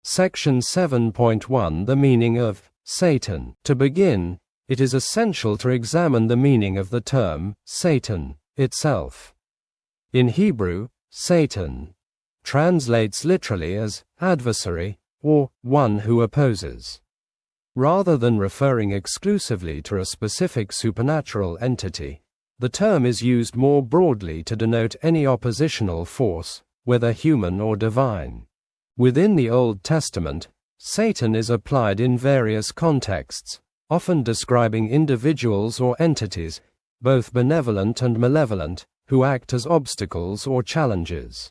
Section 7.1 The meaning of Satan. To begin, it is essential to examine the meaning of the term Satan itself. In Hebrew, Satan translates literally as adversary, or one who opposes. Rather than referring exclusively to a specific supernatural entity, the term is used more broadly to denote any oppositional force, whether human or divine. Within the Old Testament, Satan is applied in various contexts, often describing individuals or entities, both benevolent and malevolent, who act as obstacles or challenges.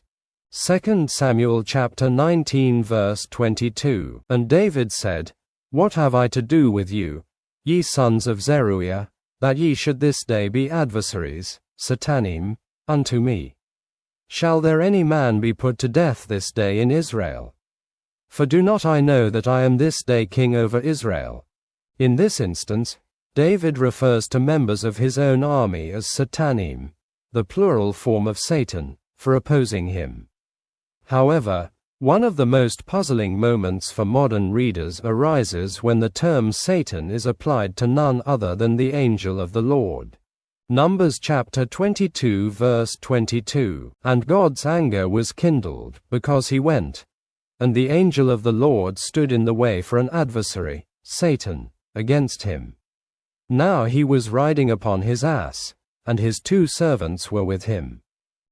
2 Samuel chapter 19 verse 22. And David said, What have I to do with you, ye sons of Zeruiah, that ye should this day be adversaries, satanim, unto me? Shall there any man be put to death this day in Israel? For do not I know that I am this day king over Israel? In this instance, David refers to members of his own army as satanim, the plural form of Satan, for opposing him. However, one of the most puzzling moments for modern readers arises when the term Satan is applied to none other than the angel of the Lord. Numbers chapter 22 verse 22. And God's anger was kindled, because he went, and the angel of the Lord stood in the way for an adversary, Satan, against him. Now he was riding upon his ass, and his 2 servants were with him.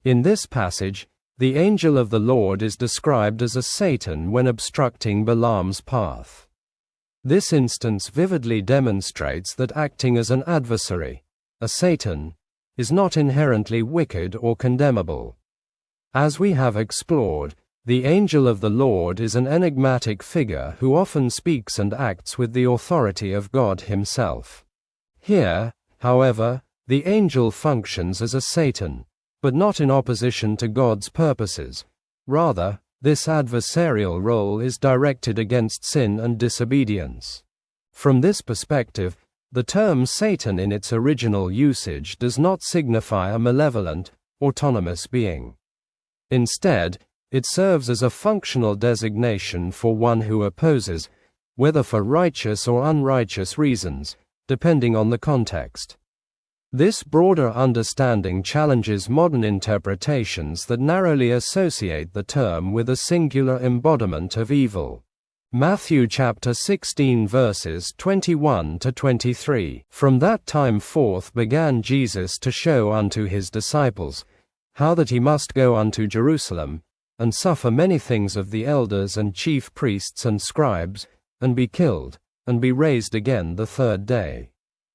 In this passage, the angel of the Lord is described as a Satan when obstructing Balaam's path. This instance vividly demonstrates that acting as an adversary, a Satan, is not inherently wicked or condemnable. As we have explored, the angel of the Lord is an enigmatic figure who often speaks and acts with the authority of God himself. Here, however, the angel functions as a Satan, but not in opposition to God's purposes. Rather, this adversarial role is directed against sin and disobedience. From this perspective, the term Satan in its original usage does not signify a malevolent, autonomous being. Instead, it serves as a functional designation for one who opposes, whether for righteous or unrighteous reasons, depending on the context. This broader understanding challenges modern interpretations that narrowly associate the term with a singular embodiment of evil. Matthew chapter 16 verses 21 to 23. From that time forth began Jesus to show unto his disciples, how that he must go unto Jerusalem, and suffer many things of the elders and chief priests and scribes, and be killed, and be raised again the 3rd day.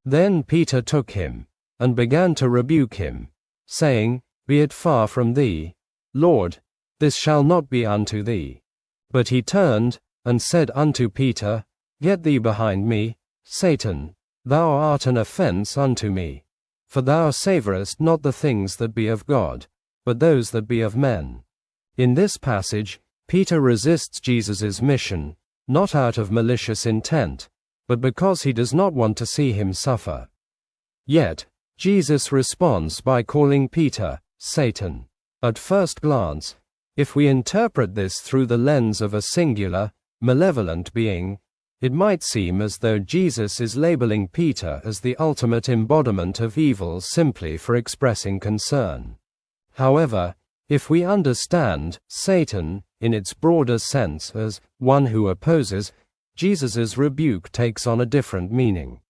Then Peter took him, and began to rebuke him, saying, Be it far from thee, Lord, this shall not be unto thee. But he turned, and said unto Peter, Get thee behind me, Satan, thou art an offense unto me. For thou savorest not the things that be of God, but those that be of men. In this passage, Peter resists Jesus' mission, not out of malicious intent, but because he does not want to see him suffer. Yet, Jesus responds by calling Peter, Satan. At first glance, if we interpret this through the lens of a singular, malevolent being, it might seem as though Jesus is labeling Peter as the ultimate embodiment of evil simply for expressing concern. However, if we understand Satan in its broader sense as one who opposes, Jesus' rebuke takes on a different meaning.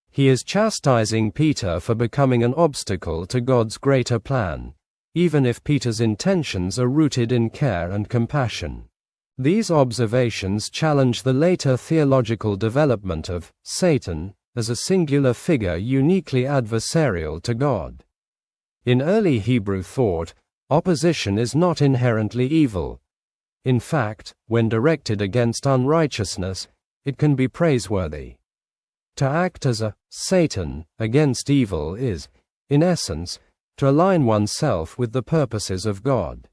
He is chastising Peter for becoming an obstacle to God's greater plan, even if Peter's intentions are rooted in care and compassion. These observations challenge the later theological development of Satan as a singular figure uniquely adversarial to God. In early Hebrew thought, opposition is not inherently evil. In fact, when directed against unrighteousness, it can be praiseworthy. To act as a Satan against evil is, in essence, to align oneself with the purposes of God.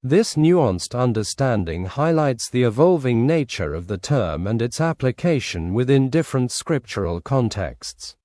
This nuanced understanding highlights the evolving nature of the term and its application within different scriptural contexts.